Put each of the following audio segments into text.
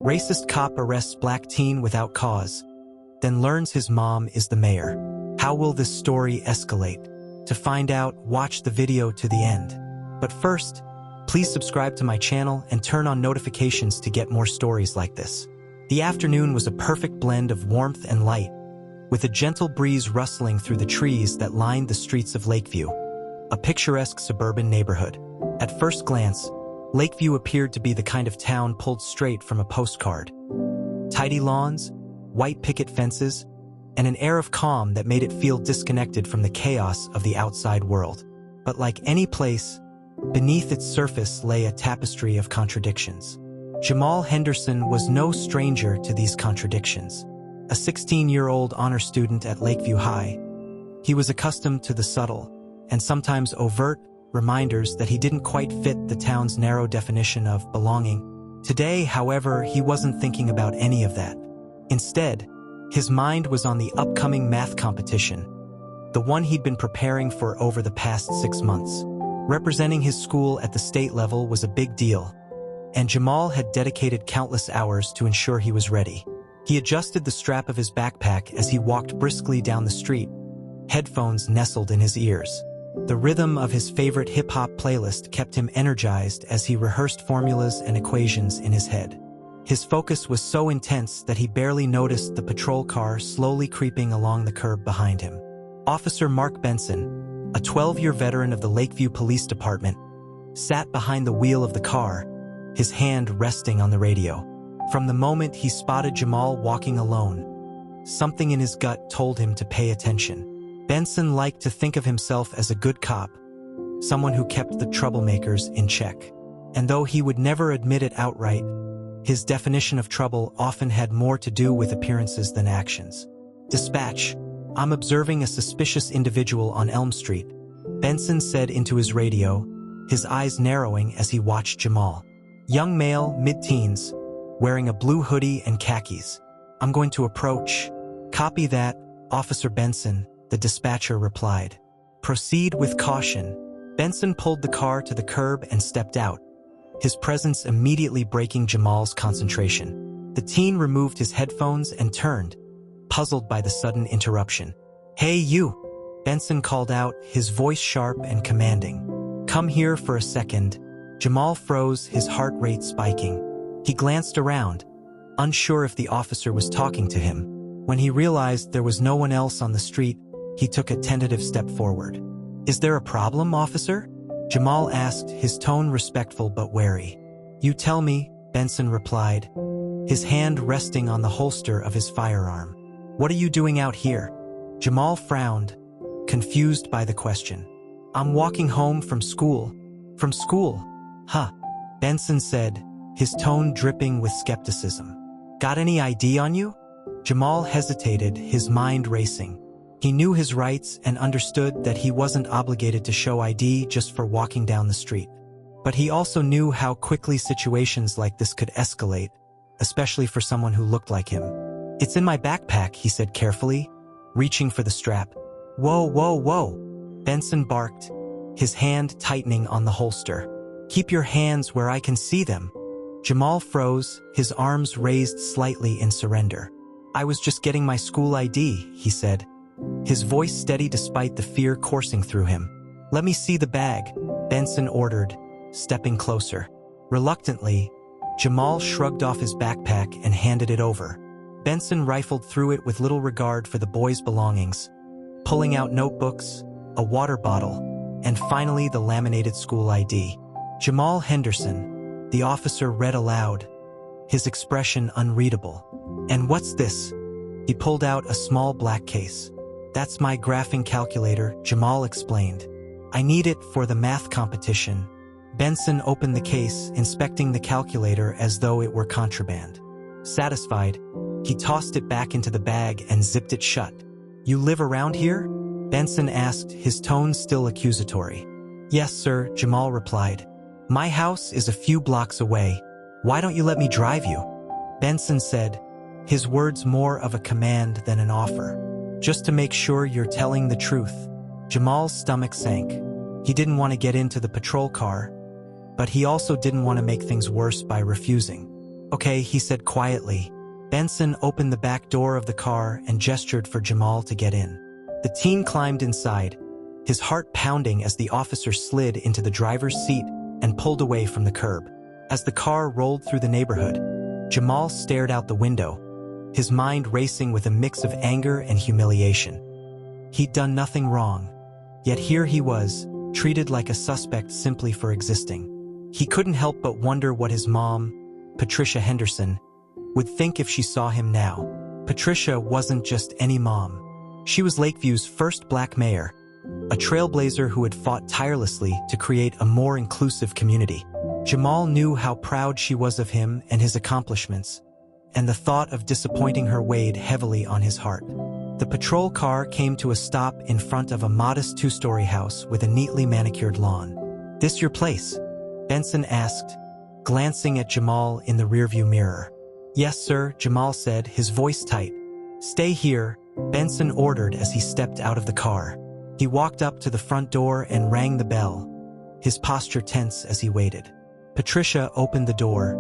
Racist cop arrests black teen without cause, then learns his mom is the mayor. How will this story escalate? To find out, watch the video to the end. But first, please subscribe to my channel and turn on notifications to get more stories like this. The afternoon was a perfect blend of warmth and light, with a gentle breeze rustling through the trees that lined the streets of Lakeview, a picturesque suburban neighborhood. At first glance, Lakeview appeared to be the kind of town pulled straight from a postcard. Tidy lawns, white picket fences, and an air of calm that made it feel disconnected from the chaos of the outside world. But like any place, beneath its surface lay a tapestry of contradictions. Jamal Henderson was no stranger to these contradictions. A 16-year-old honor student at Lakeview High, he was accustomed to the subtle, and sometimes overt, reminders that he didn't quite fit the town's narrow definition of belonging. Today, however, he wasn't thinking about any of that. Instead, his mind was on the upcoming math competition, the one he'd been preparing for over the past 6 months. Representing his school at the state level was a big deal, and Jamal had dedicated countless hours to ensure he was ready. He adjusted the strap of his backpack as he walked briskly down the street, headphones nestled in his ears. The rhythm of his favorite hip-hop playlist kept him energized as he rehearsed formulas and equations in his head. His focus was so intense that he barely noticed the patrol car slowly creeping along the curb behind him. Officer Mark Benson, a 12-year veteran of the Lakeview Police Department, sat behind the wheel of the car, his hand resting on the radio. From the moment he spotted Jamal walking alone, something in his gut told him to pay attention. Benson liked to think of himself as a good cop, someone who kept the troublemakers in check. And though he would never admit it outright, his definition of trouble often had more to do with appearances than actions. "Dispatch, I'm observing a suspicious individual on Elm Street," Benson said into his radio, his eyes narrowing as he watched Jamal. Young male, mid-teens, wearing a blue hoodie and khakis. "I'm going to approach." "Copy that, Officer Benson," the dispatcher replied. "Proceed with caution." Benson pulled the car to the curb and stepped out, his presence immediately breaking Jamal's concentration. The teen removed his headphones and turned, puzzled by the sudden interruption. "Hey you," Benson called out, his voice sharp and commanding. "Come here for a second." Jamal froze, his heart rate spiking. He glanced around, unsure if the officer was talking to him. When he realized there was no one else on the street, he took a tentative step forward. "Is there a problem, officer?" Jamal asked, his tone respectful but wary. "You tell me," Benson replied, his hand resting on the holster of his firearm. "What are you doing out here?" Jamal frowned, confused by the question. "I'm walking home from school." "From school? Huh," Benson said, his tone dripping with skepticism. "Got any ID on you?" Jamal hesitated, his mind racing. He knew his rights and understood that he wasn't obligated to show ID just for walking down the street. But he also knew how quickly situations like this could escalate, especially for someone who looked like him. "It's in my backpack," he said carefully, reaching for the strap. "Whoa, whoa, whoa," Benson barked, his hand tightening on the holster. "Keep your hands where I can see them." Jamal froze, his arms raised slightly in surrender. "I was just getting my school ID," he said, his voice steady despite the fear coursing through him. "Let me see the bag," Benson ordered, stepping closer. Reluctantly, Jamal shrugged off his backpack and handed it over. Benson rifled through it with little regard for the boy's belongings, pulling out notebooks, a water bottle, and finally the laminated school ID. "Jamal Henderson," the officer read aloud, his expression unreadable. "And what's this?" He pulled out a small black case. "That's my graphing calculator," Jamal explained. "I need it for the math competition." Benson opened the case, inspecting the calculator as though it were contraband. Satisfied, he tossed it back into the bag and zipped it shut. "You live around here?" Benson asked, his tone still accusatory. "Yes, sir," Jamal replied. "My house is a few blocks away. Why don't you let me drive you?" Benson said, his words more of a command than an offer. "Just to make sure you're telling the truth." Jamal's stomach sank. He didn't want to get into the patrol car, but he also didn't want to make things worse by refusing. Okay, he said quietly. Benson opened the back door of the car and gestured for Jamal to get in. The teen climbed inside, his heart pounding as the officer slid into the driver's seat and pulled away from the curb. As the car rolled through the neighborhood, Jamal stared out the window, his mind racing with a mix of anger and humiliation. He'd done nothing wrong, yet here he was, treated like a suspect simply for existing. He couldn't help but wonder what his mom, Patricia Henderson, would think if she saw him now. Patricia wasn't just any mom. She was Lakeview's first black mayor, a trailblazer who had fought tirelessly to create a more inclusive community. Jamal knew how proud she was of him and his accomplishments, and the thought of disappointing her weighed heavily on his heart. The patrol car came to a stop in front of a modest two-story house with a neatly manicured lawn. "This your place?" Benson asked, glancing at Jamal in the rearview mirror. "Yes, sir," Jamal said, his voice tight. "Stay here," Benson ordered as he stepped out of the car. He walked up to the front door and rang the bell, his posture tense as he waited. Patricia opened the door,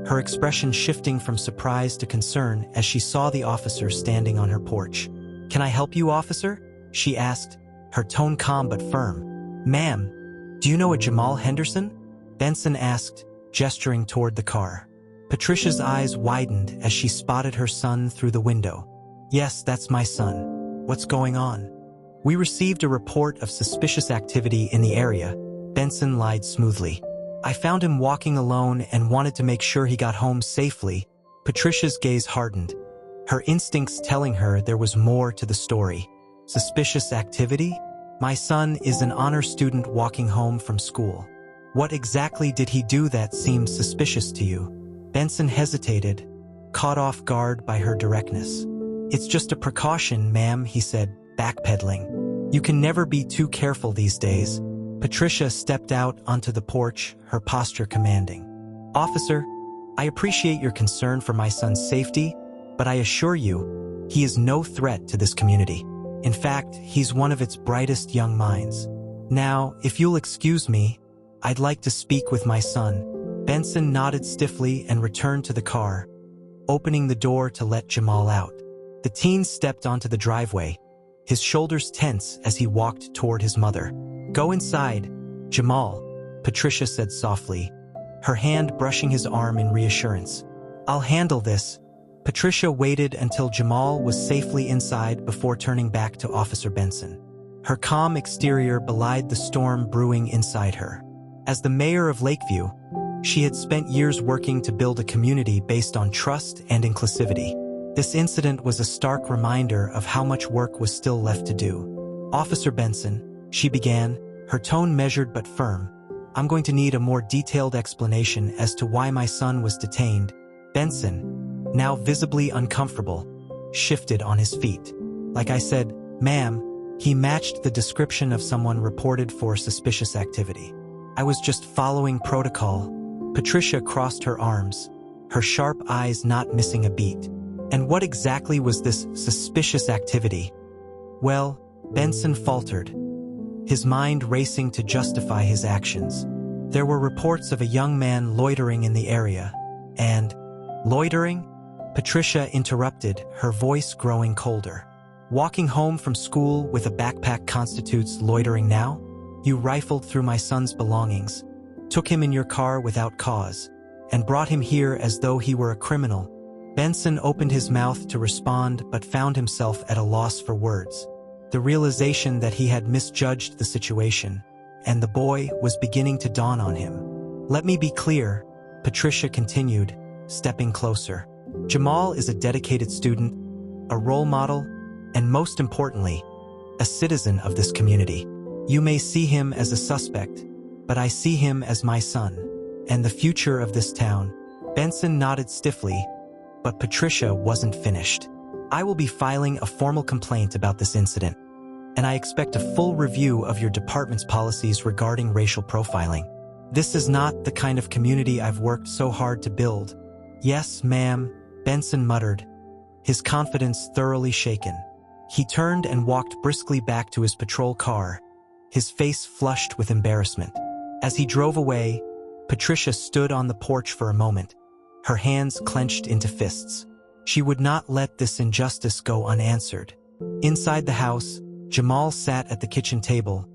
her expression shifting from surprise to concern as she saw the officer standing on her porch. "Can I help you, officer?" she asked, her tone calm but firm. "Ma'am, do you know a Jamal Henderson?" Benson asked, gesturing toward the car. Patricia's eyes widened as she spotted her son through the window. "Yes, that's my son. What's going on?" "We received a report of suspicious activity in the area," Benson lied smoothly. "I found him walking alone and wanted to make sure he got home safely." Patricia's gaze hardened, her instincts telling her there was more to the story. "Suspicious activity? My son is an honor student walking home from school. What exactly did he do that seemed suspicious to you?" Benson hesitated, caught off guard by her directness. "It's just a precaution, ma'am," he said, backpedaling. "You can never be too careful these days." Patricia stepped out onto the porch, her posture commanding. "Officer, I appreciate your concern for my son's safety, but I assure you, he is no threat to this community. In fact, he's one of its brightest young minds. Now, if you'll excuse me, I'd like to speak with my son." Benson nodded stiffly and returned to the car, opening the door to let Jamal out. The teen stepped onto the driveway, his shoulders tense as he walked toward his mother. "Go inside, Jamal," Patricia said softly, her hand brushing his arm in reassurance. "I'll handle this." Patricia waited until Jamal was safely inside before turning back to Officer Benson. Her calm exterior belied the storm brewing inside her. As the mayor of Lakeview, she had spent years working to build a community based on trust and inclusivity. This incident was a stark reminder of how much work was still left to do. "Officer Benson," she began, her tone measured but firm, "I'm going to need a more detailed explanation as to why my son was detained." Benson, now visibly uncomfortable, shifted on his feet. "Like I said, ma'am," he matched the description of someone reported for suspicious activity. "I was just following protocol." Patricia crossed her arms, her sharp eyes not missing a beat. "And what exactly was this suspicious activity?" "Well," Benson faltered, his mind racing to justify his actions. "There were reports of a young man loitering in the area, and—" "Loitering?" Patricia interrupted, her voice growing colder. "Walking home from school with a backpack constitutes loitering now? You rifled through my son's belongings, took him in your car without cause, and brought him here as though he were a criminal." Benson opened his mouth to respond but found himself at a loss for words. The realization that he had misjudged the situation, and the boy, was beginning to dawn on him. "Let me be clear," Patricia continued, stepping closer. "Jamal is a dedicated student, a role model, and most importantly, a citizen of this community. You may see him as a suspect, but I see him as my son, and the future of this town." Benson nodded stiffly, but Patricia wasn't finished. "I will be filing a formal complaint about this incident, and I expect a full review of your department's policies regarding racial profiling. This is not the kind of community I've worked so hard to build." "Yes, ma'am," Benson muttered, his confidence thoroughly shaken. He turned and walked briskly back to his patrol car, his face flushed with embarrassment. As he drove away, Patricia stood on the porch for a moment, her hands clenched into fists. She would not let this injustice go unanswered. Inside the house, Jamal sat at the kitchen table,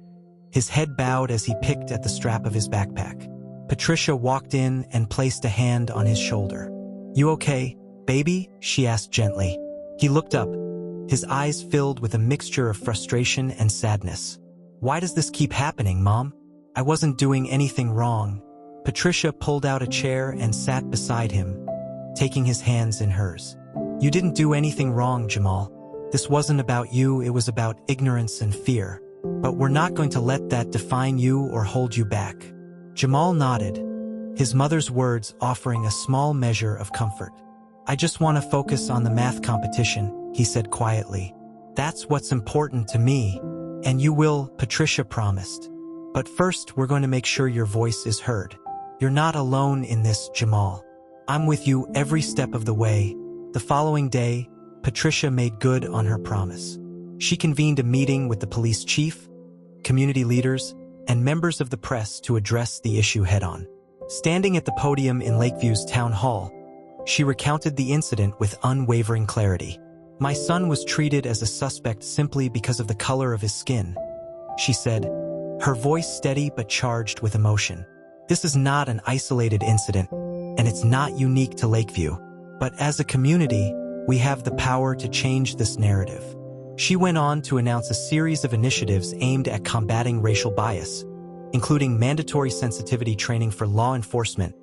his head bowed as he picked at the strap of his backpack. Patricia walked in and placed a hand on his shoulder. "You okay, baby?" she asked gently. He looked up, his eyes filled with a mixture of frustration and sadness. "Why does this keep happening, Mom? I wasn't doing anything wrong." Patricia pulled out a chair and sat beside him, taking his hands in hers. "You didn't do anything wrong, Jamal. This wasn't about you, it was about ignorance and fear. But we're not going to let that define you or hold you back." Jamal nodded, his mother's words offering a small measure of comfort. "I just want to focus on the math competition," he said quietly. "That's what's important to me, and you will," Patricia promised. "But first, we're going to make sure your voice is heard. You're not alone in this, Jamal. I'm with you every step of the way." The following day, Patricia made good on her promise. She convened a meeting with the police chief, community leaders, and members of the press to address the issue head-on. Standing at the podium in Lakeview's town hall, she recounted the incident with unwavering clarity. "My son was treated as a suspect simply because of the color of his skin," she said, her voice steady but charged with emotion. "This is not an isolated incident, and it's not unique to Lakeview. But as a community, we have the power to change this narrative." She went on to announce a series of initiatives aimed at combating racial bias, including mandatory sensitivity training for law enforcement,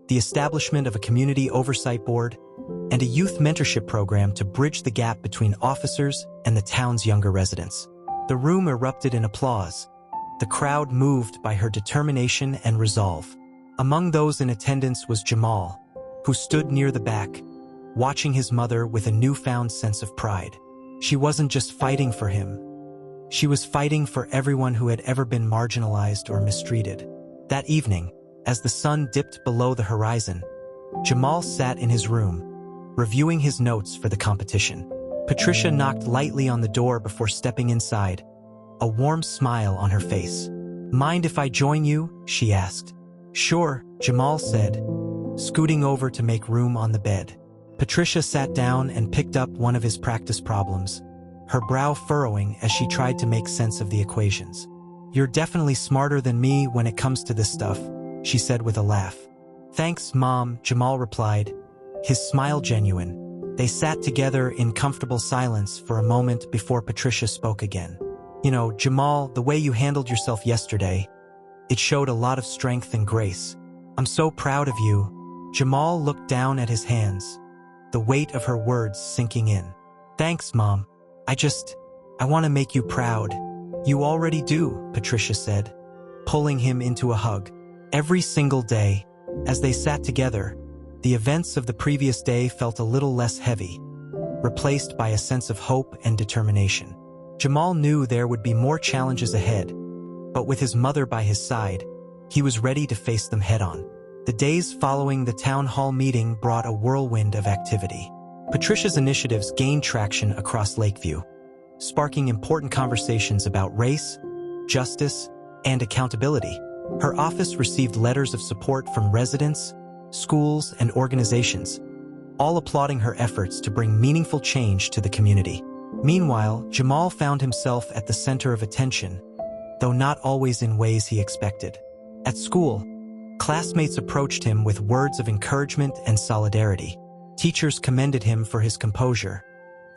the establishment of a community oversight board, and a youth mentorship program to bridge the gap between officers and the town's younger residents. The room erupted in applause, the crowd moved by her determination and resolve. Among those in attendance was Jamal, who stood near the back, watching his mother with a newfound sense of pride. She wasn't just fighting for him. She was fighting for everyone who had ever been marginalized or mistreated. That evening, as the sun dipped below the horizon, Jamal sat in his room, reviewing his notes for the competition. Patricia knocked lightly on the door before stepping inside, a warm smile on her face. "Mind if I join you?" she asked. "Sure," Jamal said, scooting over to make room on the bed. Patricia sat down and picked up one of his practice problems, her brow furrowing as she tried to make sense of the equations. "You're definitely smarter than me when it comes to this stuff," she said with a laugh. "Thanks, Mom," Jamal replied, his smile genuine. They sat together in comfortable silence for a moment before Patricia spoke again. "You know, Jamal, the way you handled yourself yesterday, it showed a lot of strength and grace. I'm so proud of you." Jamal looked down at his hands, the weight of her words sinking in. "Thanks, Mom. I want to make you proud." "You already do," Patricia said, pulling him into a hug. Every single day, as they sat together, the events of the previous day felt a little less heavy, replaced by a sense of hope and determination. Jamal knew there would be more challenges ahead, but with his mother by his side, he was ready to face them head-on. The days following the town hall meeting brought a whirlwind of activity. Patricia's initiatives gained traction across Lakeview, sparking important conversations about race, justice, and accountability. Her office received letters of support from residents, schools, and organizations, all applauding her efforts to bring meaningful change to the community. Meanwhile, Jamal found himself at the center of attention, though not always in ways he expected. At school, classmates approached him with words of encouragement and solidarity. Teachers commended him for his composure,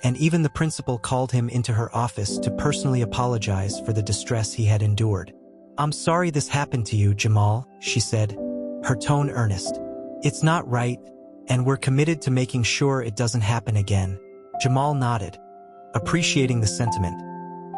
and even the principal called him into her office to personally apologize for the distress he had endured. "I'm sorry this happened to you, Jamal," she said, her tone earnest. "It's not right, and we're committed to making sure it doesn't happen again." Jamal nodded, appreciating the sentiment,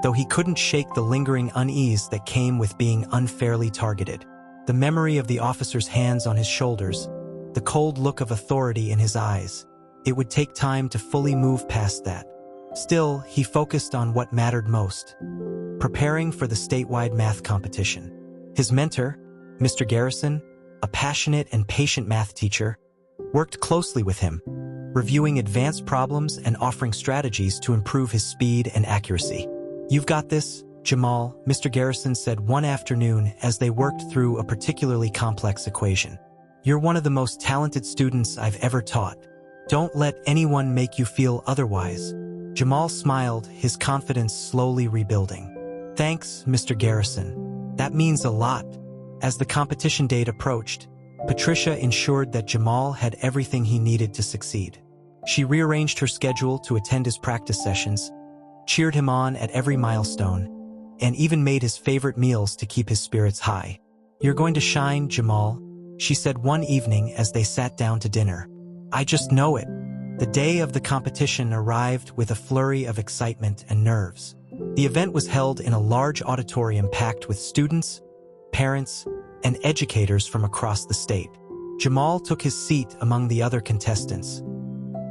though he couldn't shake the lingering unease that came with being unfairly targeted. The memory of the officer's hands on his shoulders, the cold look of authority in his eyes. It would take time to fully move past that. Still, he focused on what mattered most: preparing for the statewide math competition. His mentor, Mr. Garrison, a passionate and patient math teacher, worked closely with him, reviewing advanced problems and offering strategies to improve his speed and accuracy. "You've got this, Jamal," Mr. Garrison said one afternoon as they worked through a particularly complex equation. You're one of the most talented students I've ever taught. Don't let anyone make you feel otherwise." Jamal smiled, his confidence slowly rebuilding. "Thanks, Mr. Garrison. That means a lot." As the competition date approached, Patricia ensured that Jamal had everything he needed to succeed. She rearranged her schedule to attend his practice sessions, cheered him on at every milestone, and even made his favorite meals to keep his spirits high. "You're going to shine, Jamal," she said one evening as they sat down to dinner. "I just know it." The day of the competition arrived with a flurry of excitement and nerves. The event was held in a large auditorium packed with students, parents, and educators from across the state. Jamal took his seat among the other contestants,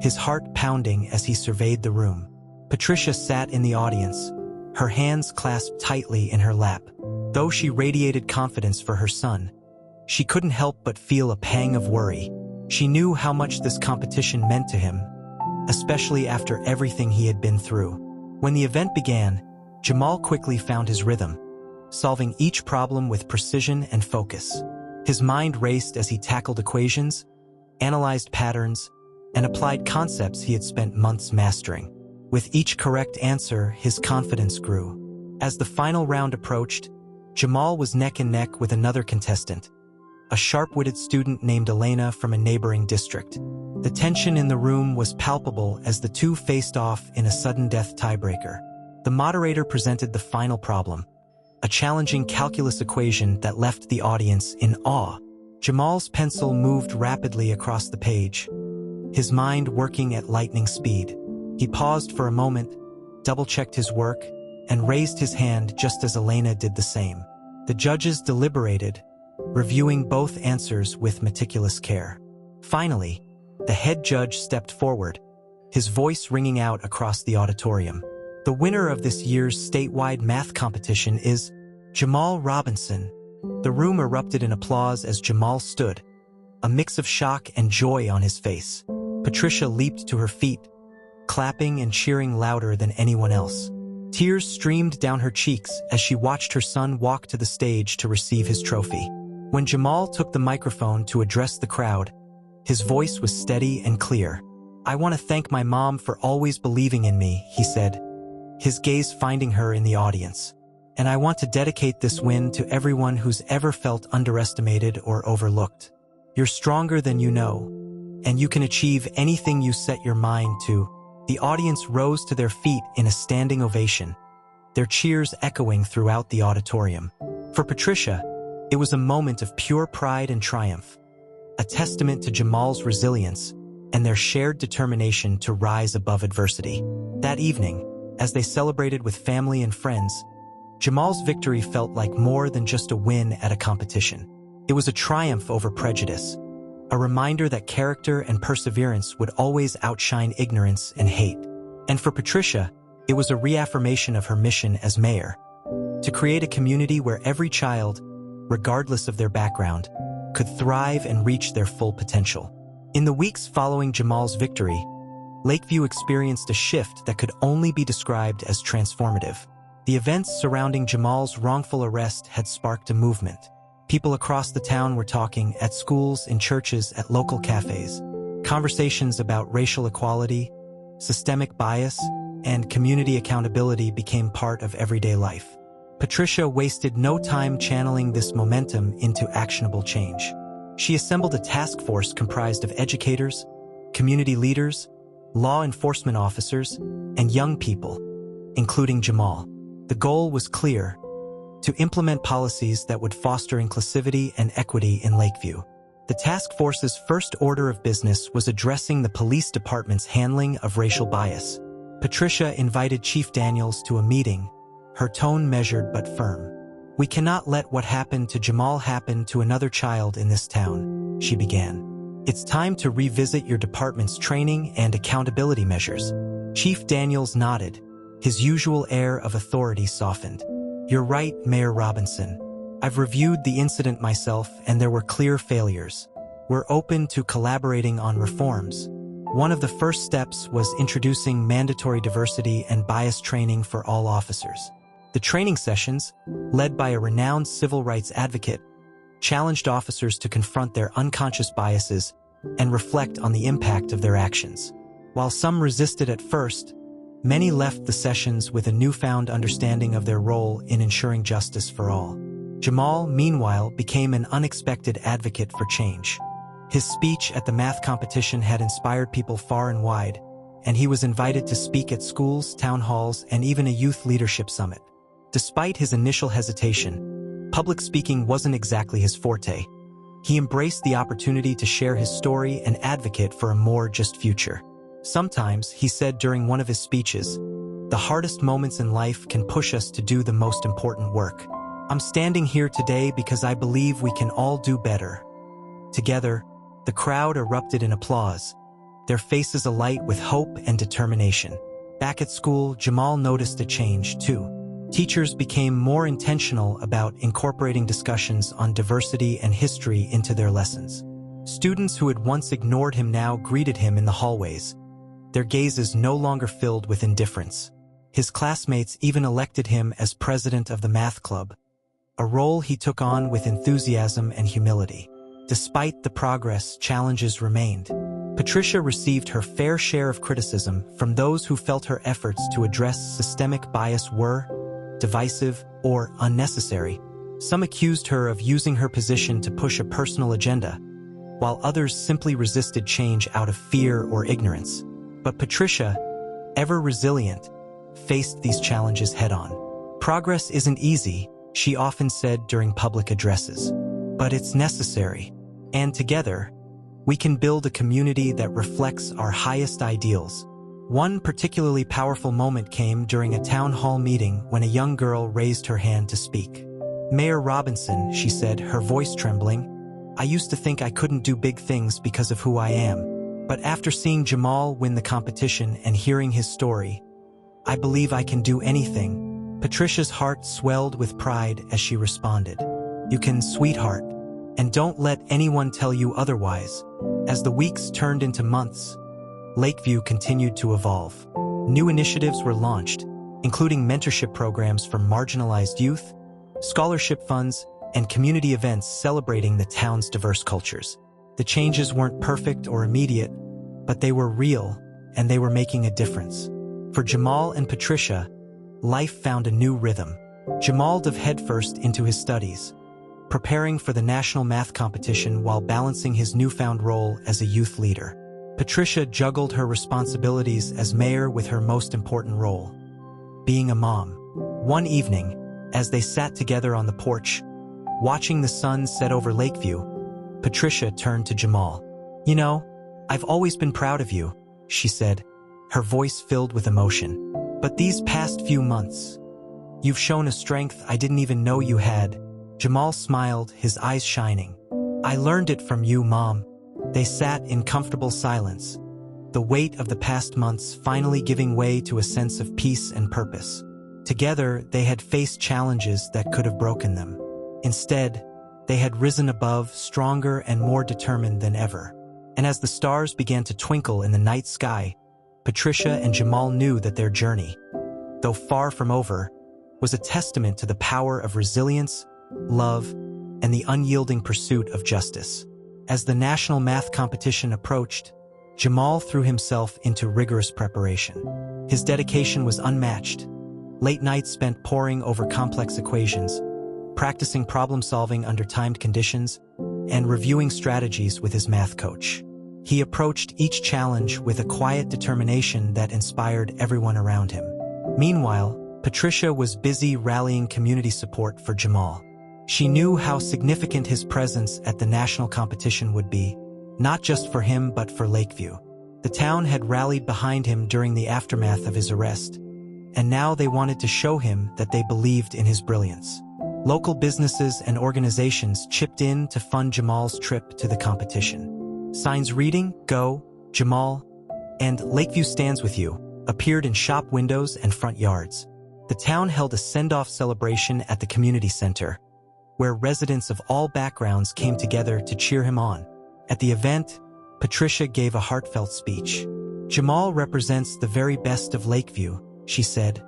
his heart pounding as he surveyed the room. Patricia sat in the audience, her hands clasped tightly in her lap. Though she radiated confidence for her son, she couldn't help but feel a pang of worry. She knew how much this competition meant to him, especially after everything he had been through. When the event began, Jamal quickly found his rhythm, solving each problem with precision and focus. His mind raced as he tackled equations, analyzed patterns, and applied concepts he had spent months mastering. With each correct answer, his confidence grew. As the final round approached, Jamal was neck and neck with another contestant, a sharp-witted student named Elena from a neighboring district. The tension in the room was palpable as the two faced off in a sudden-death tiebreaker. The moderator presented the final problem, a challenging calculus equation that left the audience in awe. Jamal's pencil moved rapidly across the page, his mind working at lightning speed. He paused for a moment, double-checked his work, and raised his hand just as Elena did the same. The judges deliberated, reviewing both answers with meticulous care. Finally, the head judge stepped forward, his voice ringing out across the auditorium. "The winner of this year's statewide math competition is Jamal Robinson." The room erupted in applause as Jamal stood, a mix of shock and joy on his face. Patricia leaped to her feet, clapping and cheering louder than anyone else. Tears streamed down her cheeks as she watched her son walk to the stage to receive his trophy. When Jamal took the microphone to address the crowd, his voice was steady and clear. "I want to thank my mom for always believing in me," he said, his gaze finding her in the audience. "And I want to dedicate this win to everyone who's ever felt underestimated or overlooked. You're stronger than you know, and you can achieve anything you set your mind to." The audience rose to their feet in a standing ovation, their cheers echoing throughout the auditorium. For Patricia, it was a moment of pure pride and triumph, a testament to Jamal's resilience and their shared determination to rise above adversity. That evening, as they celebrated with family and friends, Jamal's victory felt like more than just a win at a competition. It was a triumph over prejudice, a reminder that character and perseverance would always outshine ignorance and hate. And for Patricia, it was a reaffirmation of her mission as mayor, to create a community where every child, regardless of their background, could thrive and reach their full potential. In the weeks following Jamal's victory, Lakeview experienced a shift that could only be described as transformative. The events surrounding Jamal's wrongful arrest had sparked a movement. People across the town were talking at schools, in churches, at local cafes. Conversations about racial equality, systemic bias, and community accountability became part of everyday life. Patricia wasted no time channeling this momentum into actionable change. She assembled a task force comprised of educators, community leaders, law enforcement officers, and young people, including Jamal. The goal was clear: to implement policies that would foster inclusivity and equity in Lakeview. The task force's first order of business was addressing the police department's handling of racial bias. Patricia invited Chief Daniels to a meeting, her tone measured but firm. "We cannot let what happened to Jamal happen to another child in this town," she began. "It's time to revisit your department's training and accountability measures." Chief Daniels nodded, his usual air of authority softened. "You're right, Mayor Robinson. I've reviewed the incident myself and there were clear failures. We're open to collaborating on reforms." One of the first steps was introducing mandatory diversity and bias training for all officers. The training sessions, led by a renowned civil rights advocate, challenged officers to confront their unconscious biases and reflect on the impact of their actions. While some resisted at first, many left the sessions with a newfound understanding of their role in ensuring justice for all. Jamal, meanwhile, became an unexpected advocate for change. His speech at the math competition had inspired people far and wide, and he was invited to speak at schools, town halls, and even a youth leadership summit. Despite his initial hesitation, public speaking wasn't exactly his forte. He embraced the opportunity to share his story and advocate for a more just future. Sometimes, he said during one of his speeches, "The hardest moments in life can push us to do the most important work. I'm standing here today because I believe we can all do better." Together, the crowd erupted in applause, their faces alight with hope and determination. Back at school, Jamal noticed a change, too. Teachers became more intentional about incorporating discussions on diversity and history into their lessons. Students who had once ignored him now greeted him in the hallways, their gazes no longer filled with indifference. His classmates even elected him as president of the math club, a role he took on with enthusiasm and humility. Despite the progress, challenges remained. Patricia received her fair share of criticism from those who felt her efforts to address systemic bias were divisive or unnecessary. Some accused her of using her position to push a personal agenda, while others simply resisted change out of fear or ignorance. But Patricia, ever resilient, faced these challenges head-on. "Progress isn't easy," she often said during public addresses, "but it's necessary. And together, we can build a community that reflects our highest ideals." One particularly powerful moment came during a town hall meeting when a young girl raised her hand to speak. "Mayor Robinson," she said, her voice trembling, "I used to think I couldn't do big things because of who I am. But after seeing Jamal win the competition and hearing his story, I believe I can do anything." Patricia's heart swelled with pride as she responded, "You can, sweetheart, and don't let anyone tell you otherwise." As the weeks turned into months, Lakeview continued to evolve. New initiatives were launched, including mentorship programs for marginalized youth, scholarship funds, and community events celebrating the town's diverse cultures. The changes weren't perfect or immediate, but they were real, and they were making a difference. For Jamal and Patricia, life found a new rhythm. Jamal dove headfirst into his studies, preparing for the national math competition while balancing his newfound role as a youth leader. Patricia juggled her responsibilities as mayor with her most important role, being a mom. One evening, as they sat together on the porch, watching the sun set over Lakeview, Patricia turned to Jamal. "You know, I've always been proud of you," she said, her voice filled with emotion. "But these past few months, you've shown a strength I didn't even know you had." Jamal smiled, his eyes shining. "I learned it from you, Mom." They sat in comfortable silence, the weight of the past months finally giving way to a sense of peace and purpose. Together, they had faced challenges that could have broken them. Instead, they had risen above, stronger and more determined than ever. And as the stars began to twinkle in the night sky, Patricia and Jamal knew that their journey, though far from over, was a testament to the power of resilience, love, and the unyielding pursuit of justice. As the national math competition approached, Jamal threw himself into rigorous preparation. His dedication was unmatched. Late nights spent poring over complex equations, practicing problem-solving under timed conditions, and reviewing strategies with his math coach. He approached each challenge with a quiet determination that inspired everyone around him. Meanwhile, Patricia was busy rallying community support for Jamal. She knew how significant his presence at the national competition would be, not just for him but for Lakeview. The town had rallied behind him during the aftermath of his arrest, and now they wanted to show him that they believed in his brilliance. Local businesses and organizations chipped in to fund Jamal's trip to the competition. Signs reading, "Go, Jamal," and "Lakeview stands with you," appeared in shop windows and front yards. The town held a send-off celebration at the community center, where residents of all backgrounds came together to cheer him on. At the event, Patricia gave a heartfelt speech. "Jamal represents the very best of Lakeview," she said,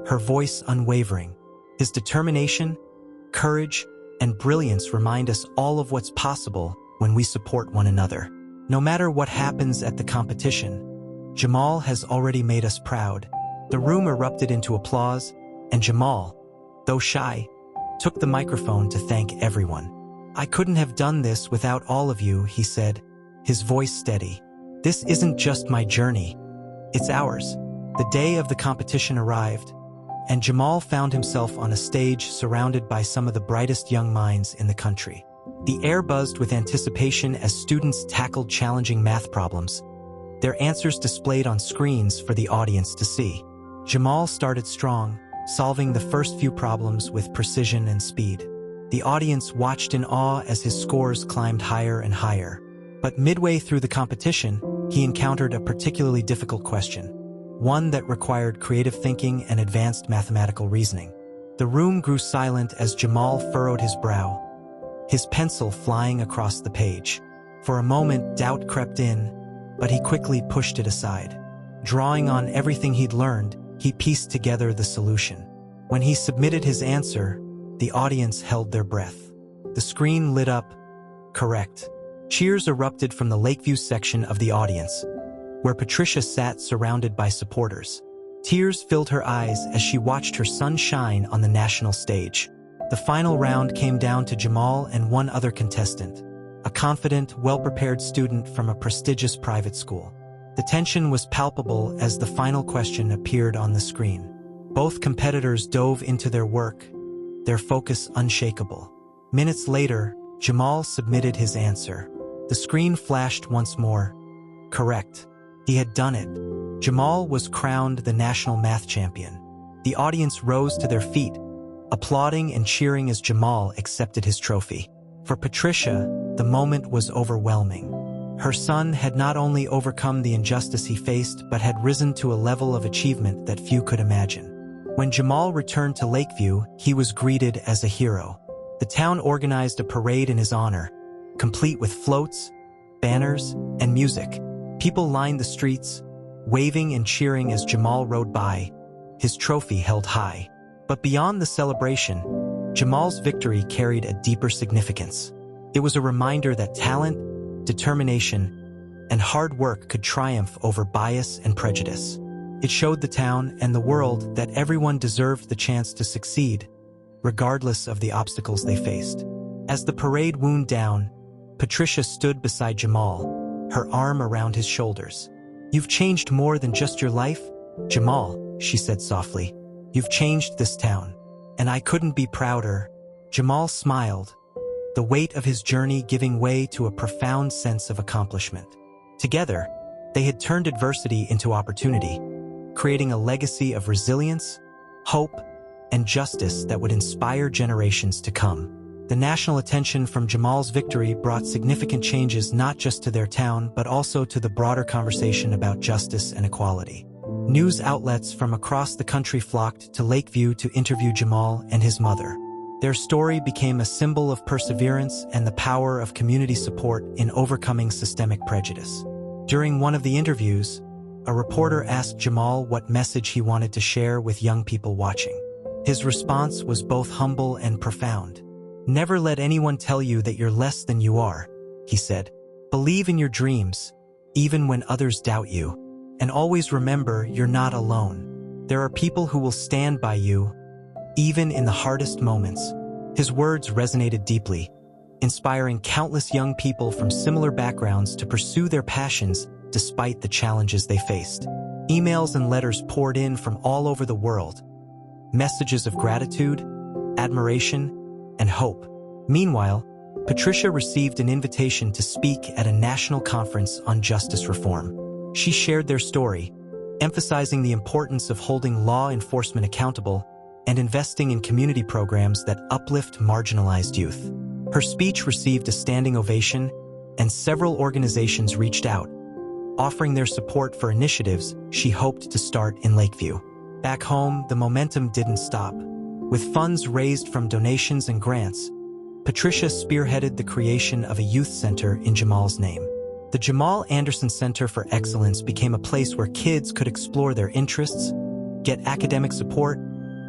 her voice unwavering. "His determination, courage, and brilliance remind us all of what's possible when we support one another. No matter what happens at the competition, Jamal has already made us proud. The room erupted into applause, and Jamal, though shy, took the microphone to thank everyone. "I couldn't have done this without all of you," he said, his voice steady. "This isn't just my journey, it's ours." The day of the competition arrived, and Jamal found himself on a stage surrounded by some of the brightest young minds in the country. The air buzzed with anticipation as students tackled challenging math problems, their answers displayed on screens for the audience to see. Jamal started strong, solving the first few problems with precision and speed. The audience watched in awe as his scores climbed higher and higher. But midway through the competition, he encountered a particularly difficult question, one that required creative thinking and advanced mathematical reasoning. The room grew silent as Jamal furrowed his brow, his pencil flying across the page. For a moment, doubt crept in, but he quickly pushed it aside. Drawing on everything he'd learned, he pieced together the solution. When he submitted his answer, the audience held their breath. The screen lit up. Correct. Cheers erupted from the Lakeview section of the audience, where Patricia sat surrounded by supporters. Tears filled her eyes as she watched her son shine on the national stage. The final round came down to Jamal and one other contestant, a confident, well-prepared student from a prestigious private school. The tension was palpable as the final question appeared on the screen. Both competitors dove into their work, their focus unshakable. Minutes later, Jamal submitted his answer. The screen flashed once more. Correct. He had done it. Jamal was crowned the national math champion. The audience rose to their feet, applauding and cheering as Jamal accepted his trophy. For Patricia, the moment was overwhelming. Her son had not only overcome the injustice he faced, but had risen to a level of achievement that few could imagine. When Jamal returned to Lakeview, he was greeted as a hero. The town organized a parade in his honor, complete with floats, banners, and music. People lined the streets, waving and cheering as Jamal rode by, his trophy held high. But beyond the celebration, Jamal's victory carried a deeper significance. It was a reminder that talent, determination, and hard work could triumph over bias and prejudice. It showed the town and the world that everyone deserved the chance to succeed, regardless of the obstacles they faced. As the parade wound down, Patricia stood beside Jamal, her arm around his shoulders. "You've changed more than just your life, Jamal," she said softly. "You've changed this town, and I couldn't be prouder." Jamal smiled, the weight of his journey giving way to a profound sense of accomplishment. Together, they had turned adversity into opportunity, creating a legacy of resilience, hope, and justice that would inspire generations to come. The national attention from Jamal's victory brought significant changes not just to their town, but also to the broader conversation about justice and equality. News outlets from across the country flocked to Lakeview to interview Jamal and his mother. Their story became a symbol of perseverance and the power of community support in overcoming systemic prejudice. During one of the interviews, a reporter asked Jamal what message he wanted to share with young people watching. His response was both humble and profound. "Never let anyone tell you that you're less than you are," he said. "Believe in your dreams, even when others doubt you. And always remember you're not alone. There are people who will stand by you, even in the hardest moments." His words resonated deeply, inspiring countless young people from similar backgrounds to pursue their passions despite the challenges they faced. Emails and letters poured in from all over the world, messages of gratitude, admiration, and hope. Meanwhile, Patricia received an invitation to speak at a national conference on justice reform. She shared their story, emphasizing the importance of holding law enforcement accountable and investing in community programs that uplift marginalized youth. Her speech received a standing ovation, and several organizations reached out, offering their support for initiatives she hoped to start in Lakeview. Back home, the momentum didn't stop. With funds raised from donations and grants, Patricia spearheaded the creation of a youth center in Jamal's name. The Jamal Anderson Center for Excellence became a place where kids could explore their interests, get academic support,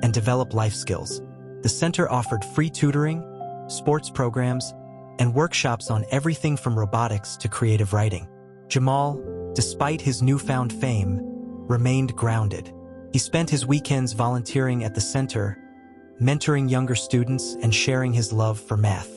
and develop life skills. The center offered free tutoring, sports programs, and workshops on everything from robotics to creative writing. Jamal, despite his newfound fame, remained grounded. He spent his weekends volunteering at the center, mentoring younger students and sharing his love for math.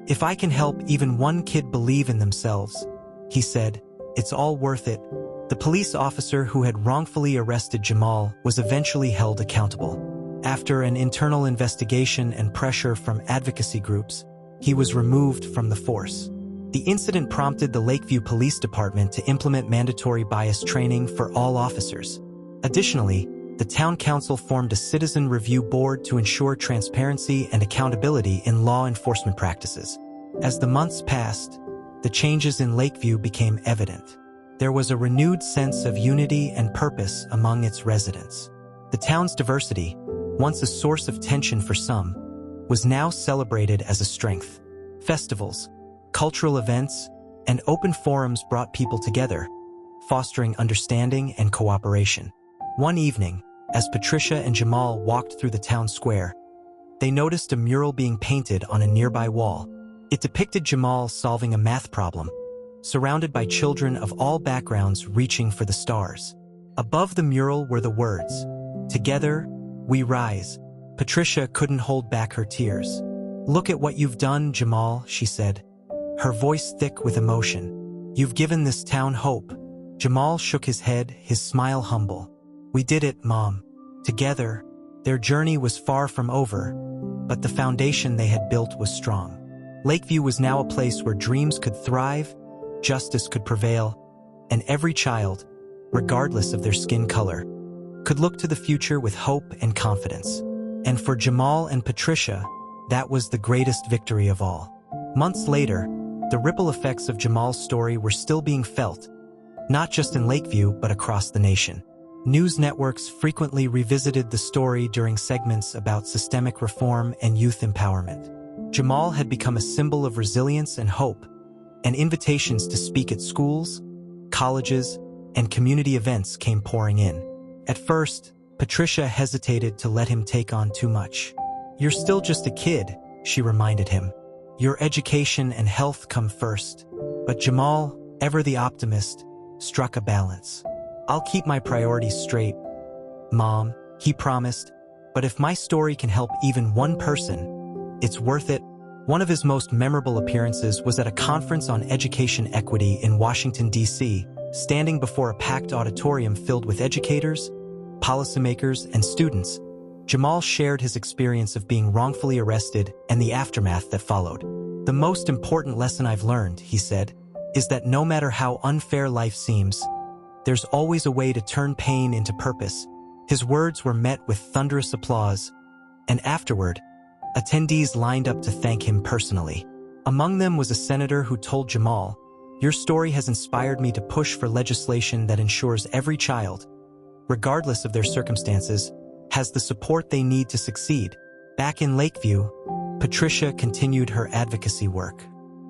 "If I can help even one kid believe in themselves," he said, "it's all worth it." The police officer who had wrongfully arrested Jamal was eventually held accountable. After an internal investigation and pressure from advocacy groups, he was removed from the force. The incident prompted the Lakeview Police Department to implement mandatory bias training for all officers. Additionally, the town council formed a citizen review board to ensure transparency and accountability in law enforcement practices. As the months passed, the changes in Lakeview became evident. There was a renewed sense of unity and purpose among its residents. The town's diversity, once a source of tension for some, was now celebrated as a strength. Festivals, cultural events, and open forums brought people together, fostering understanding and cooperation. One evening, as Patricia and Jamal walked through the town square, they noticed a mural being painted on a nearby wall. It depicted Jamal solving a math problem, surrounded by children of all backgrounds reaching for the stars. Above the mural were the words, "Together, we rise." Patricia couldn't hold back her tears. "Look at what you've done, Jamal," she said, her voice thick with emotion. "You've given this town hope." Jamal shook his head, his smile humble. "We did it, Mom. Together." Their journey was far from over, but the foundation they had built was strong. Lakeview was now a place where dreams could thrive, justice could prevail, and every child, regardless of their skin color, could look to the future with hope and confidence. And for Jamal and Patricia, that was the greatest victory of all. Months later, the ripple effects of Jamal's story were still being felt, not just in Lakeview but across the nation. News networks frequently revisited the story during segments about systemic reform and youth empowerment. Jamal had become a symbol of resilience and hope, and invitations to speak at schools, colleges, and community events came pouring in. At first, Patricia hesitated to let him take on too much. "You're still just a kid," she reminded him. "Your education and health come first." But Jamal, ever the optimist, struck a balance. "I'll keep my priorities straight, Mom," he promised, "but if my story can help even one person, it's worth it." One of his most memorable appearances was at a conference on education equity in Washington, D.C., standing before a packed auditorium filled with educators, policymakers, and students. Jamal shared his experience of being wrongfully arrested and the aftermath that followed. "The most important lesson I've learned," he said, "is that no matter how unfair life seems, there's always a way to turn pain into purpose." His words were met with thunderous applause, and afterward, attendees lined up to thank him personally. Among them was a senator who told Jamal, "Your story has inspired me to push for legislation that ensures every child, regardless of their circumstances, has the support they need to succeed." Back in Lakeview, Patricia continued her advocacy work.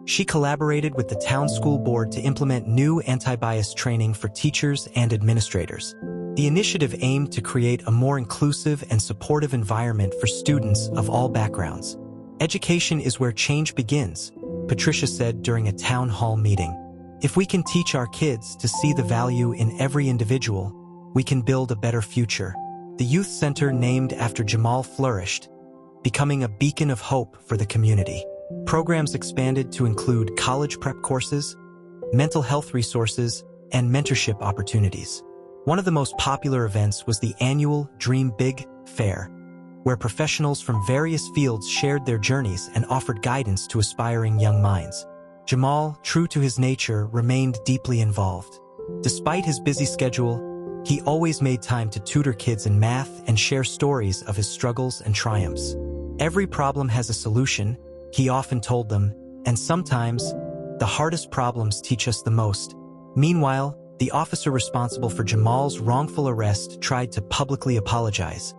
She collaborated with the town school board to implement new anti-bias training for teachers and administrators. The initiative aimed to create a more inclusive and supportive environment for students of all backgrounds. "Education is where change begins," Patricia said during a town hall meeting. "If we can teach our kids to see the value in every individual, we can build a better future." The youth center named after Jamal flourished, becoming a beacon of hope for the community. Programs expanded to include college prep courses, mental health resources, and mentorship opportunities. One of the most popular events was the annual Dream Big Fair, where professionals from various fields shared their journeys and offered guidance to aspiring young minds. Jamal, true to his nature, remained deeply involved. Despite his busy schedule, he always made time to tutor kids in math and share stories of his struggles and triumphs. "Every problem has a solution," he often told them, "and sometimes, the hardest problems teach us the most." Meanwhile, the officer responsible for Jamal's wrongful arrest tried to publicly apologize,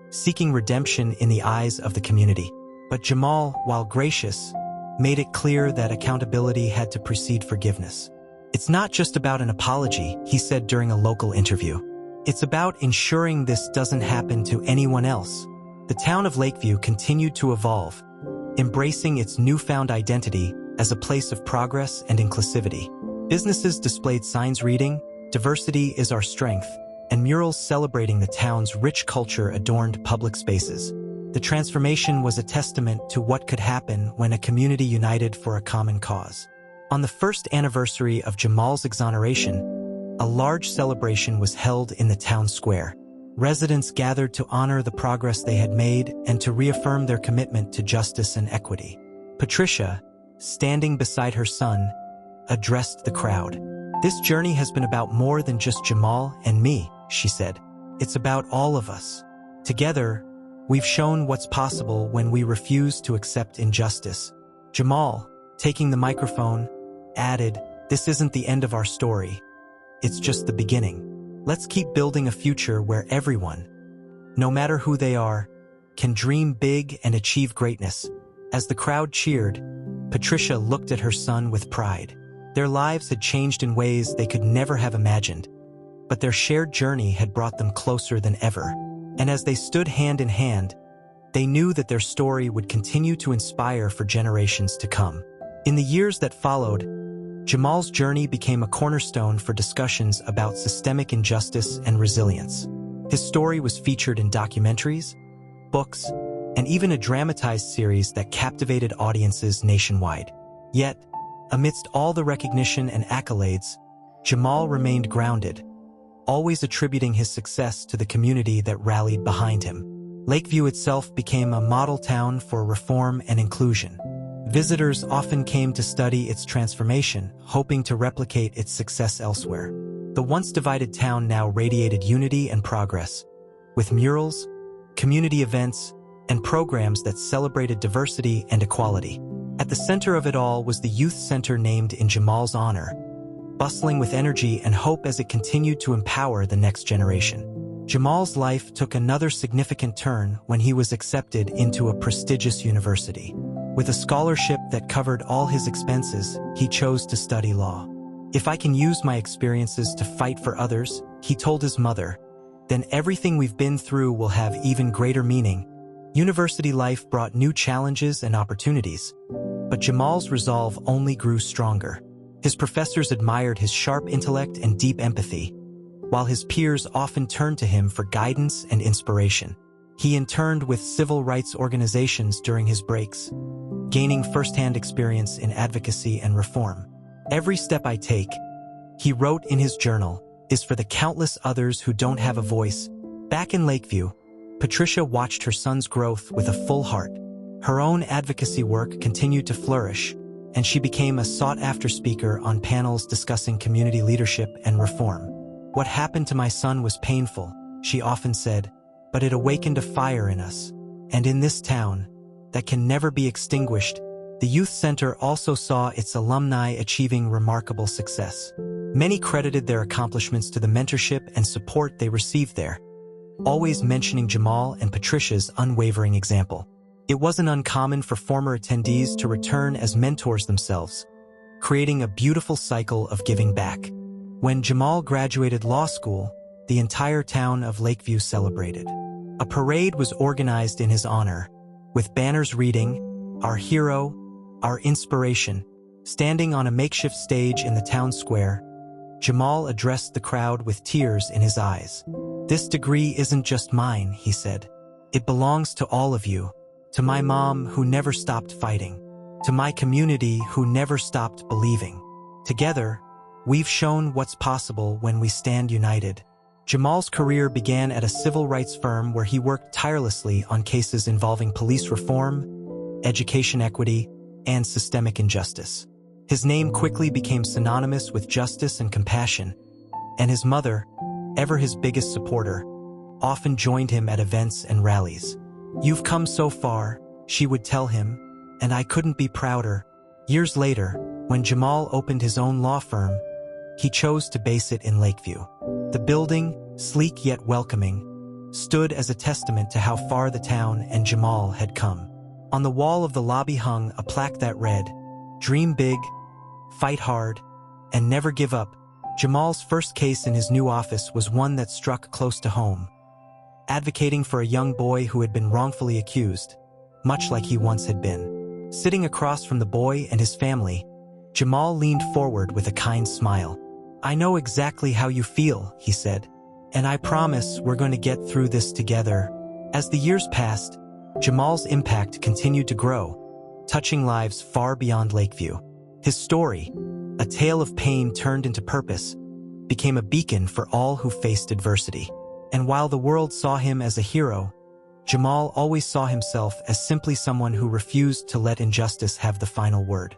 seeking redemption in the eyes of the community. But Jamal, while gracious, made it clear that accountability had to precede forgiveness. "It's not just about an apology," he said during a local interview. "It's about ensuring this doesn't happen to anyone else." The town of Lakeview continued to evolve, embracing its newfound identity as a place of progress and inclusivity. Businesses displayed signs reading, "Diversity is our strength," and murals celebrating the town's rich culture adorned public spaces. The transformation was a testament to what could happen when a community united for a common cause. On the first anniversary of Jamal's exoneration, a large celebration was held in the town square. Residents gathered to honor the progress they had made and to reaffirm their commitment to justice and equity. Patricia, standing beside her son, addressed the crowd. "This journey has been about more than just Jamal and me," she said. "It's about all of us. Together, we've shown what's possible when we refuse to accept injustice." Jamal, taking the microphone, added, "This isn't the end of our story. It's just the beginning. Let's keep building a future where everyone, no matter who they are, can dream big and achieve greatness." As the crowd cheered, Patricia looked at her son with pride. Their lives had changed in ways they could never have imagined, but their shared journey had brought them closer than ever. And as they stood hand in hand, they knew that their story would continue to inspire for generations to come. In the years that followed, Jamal's journey became a cornerstone for discussions about systemic injustice and resilience. His story was featured in documentaries, books, and even a dramatized series that captivated audiences nationwide. Yet, amidst all the recognition and accolades, Jamal remained grounded, always attributing his success to the community that rallied behind him. Lakeview itself became a model town for reform and inclusion. Visitors often came to study its transformation, hoping to replicate its success elsewhere. The once divided town now radiated unity and progress, with murals, community events, and programs that celebrated diversity and equality. At the center of it all was the youth center named in Jamal's honor, bustling with energy and hope as it continued to empower the next generation. Jamal's life took another significant turn when he was accepted into a prestigious university. With a scholarship that covered all his expenses, he chose to study law. "If I can use my experiences to fight for others," he told his mother, "then everything we've been through will have even greater meaning." University life brought new challenges and opportunities, but Jamal's resolve only grew stronger. His professors admired his sharp intellect and deep empathy, while his peers often turned to him for guidance and inspiration. He interned with civil rights organizations during his breaks, gaining firsthand experience in advocacy and reform. "Every step I take," he wrote in his journal, "is for the countless others who don't have a voice." Back in Lakeview, Patricia watched her son's growth with a full heart. Her own advocacy work continued to flourish, and she became a sought-after speaker on panels discussing community leadership and reform. "What happened to my son was painful," she often said, "but it awakened a fire in us. And in this town, that can never be extinguished." The youth center also saw its alumni achieving remarkable success. Many credited their accomplishments to the mentorship and support they received there, always mentioning Jamal and Patricia's unwavering example. It wasn't uncommon for former attendees to return as mentors themselves, creating a beautiful cycle of giving back. When Jamal graduated law school, the entire town of Lakeview celebrated. A parade was organized in his honor, with banners reading, "Our hero, our inspiration." Standing on a makeshift stage in the town square, Jamal addressed the crowd with tears in his eyes. "This degree isn't just mine," he said. "It belongs to all of you, to my mom who never stopped fighting, to my community who never stopped believing. Together, we've shown what's possible when we stand united." Jamal's career began at a civil rights firm where he worked tirelessly on cases involving police reform, education equity, and systemic injustice. His name quickly became synonymous with justice and compassion, and his mother, ever his biggest supporter, often joined him at events and rallies. "You've come so far," she would tell him, "and I couldn't be prouder." Years later, when Jamal opened his own law firm, he chose to base it in Lakeview. The building, sleek yet welcoming, stood as a testament to how far the town and Jamal had come. On the wall of the lobby hung a plaque that read, "Dream big, fight hard, and never give up." Jamal's first case in his new office was one that struck close to home, advocating for a young boy who had been wrongfully accused, much like he once had been. Sitting across from the boy and his family, Jamal leaned forward with a kind smile. "I know exactly how you feel," he said, "and I promise we're going to get through this together." As the years passed, Jamal's impact continued to grow, touching lives far beyond Lakeview. His story, a tale of pain turned into purpose, became a beacon for all who faced adversity. And while the world saw him as a hero, Jamal always saw himself as simply someone who refused to let injustice have the final word.